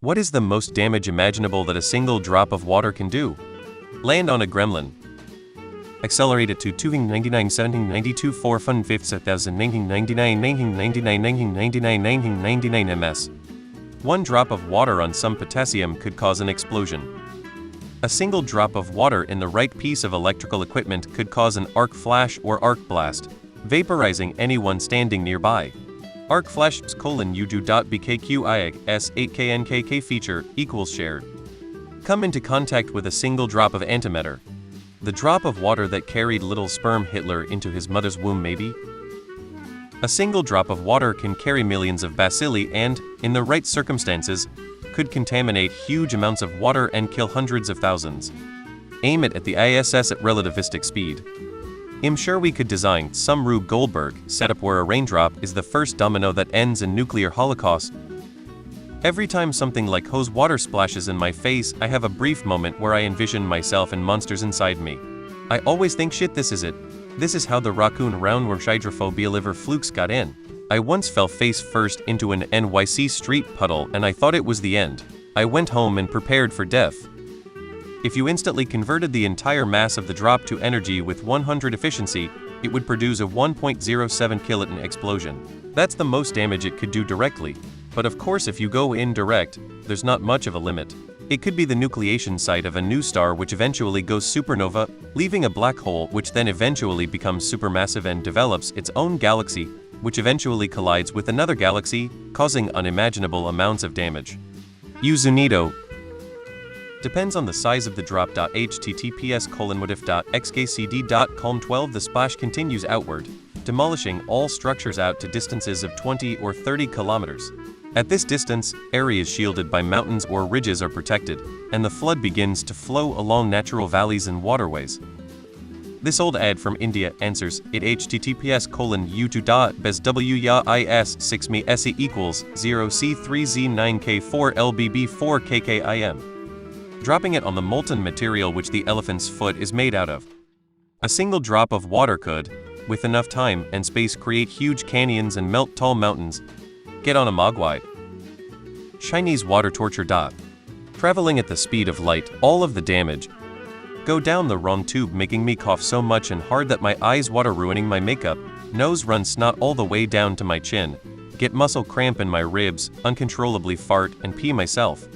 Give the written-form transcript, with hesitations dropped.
What is the most damage imaginable that a single drop of water can do? Land on a gremlin. Accelerate it to 299 1792 4 fun 5th 1999 1999 1999 1999 ms. One drop of water on some potassium could cause an explosion. A single drop of water in the right piece of electrical equipment could cause an arc flash or arc blast, vaporizing anyone standing nearby. Arc flash U2.BKQIS 8KNKK feature equals shared. Come into contact with a single drop of antimatter. The drop of water that carried little sperm Hitler into his mother's womb maybe? A single drop of water can carry millions of bacilli and, in the right circumstances, could contaminate huge amounts of water and kill hundreds of thousands. Aim it at the ISS at relativistic speed. I'm sure we could design some Rube Goldberg setup where a raindrop is the first domino that ends in nuclear holocaust. Every time something like hose water splashes in my face, I have a brief moment where I envision myself and monsters inside me. I always think shit, this is it. This is how the raccoon around where hydrophobia liver flukes got in. I once fell face first into an NYC street puddle and I thought it was the end. I went home and prepared for death. If you instantly converted the entire mass of the drop to energy with 100 efficiency, it would produce a 1.07 kiloton explosion. That's the most damage it could do directly. But of course if you go indirect, there's not much of a limit. It could be the nucleation site of a new star which eventually goes supernova, leaving a black hole which then eventually becomes supermassive and develops its own galaxy, which eventually collides with another galaxy, causing unimaginable amounts of damage. Uzunido depends on the size of the drop. https://whatif.xkcd.com12 The splash continues outward, demolishing all structures out to distances of 20 or 30 kilometers. At this distance, areas shielded by mountains or ridges are protected, and the flood begins to flow along natural valleys and waterways. This old ad from India answers it https://u2.beswis6me equals 0c3z9k4lbb4kkim. Dropping it on the molten material which the elephant's foot is made out of. A single drop of water could, with enough time and space, create huge canyons and melt tall mountains. Get on a mogwai. Chinese water torture. Traveling at the speed of light, all of the damage. Go down the wrong tube, making me cough so much and hard that my eyes water, ruining my makeup. Nose run snot all the way down to my chin. Get muscle cramp in my ribs, uncontrollably fart and pee myself.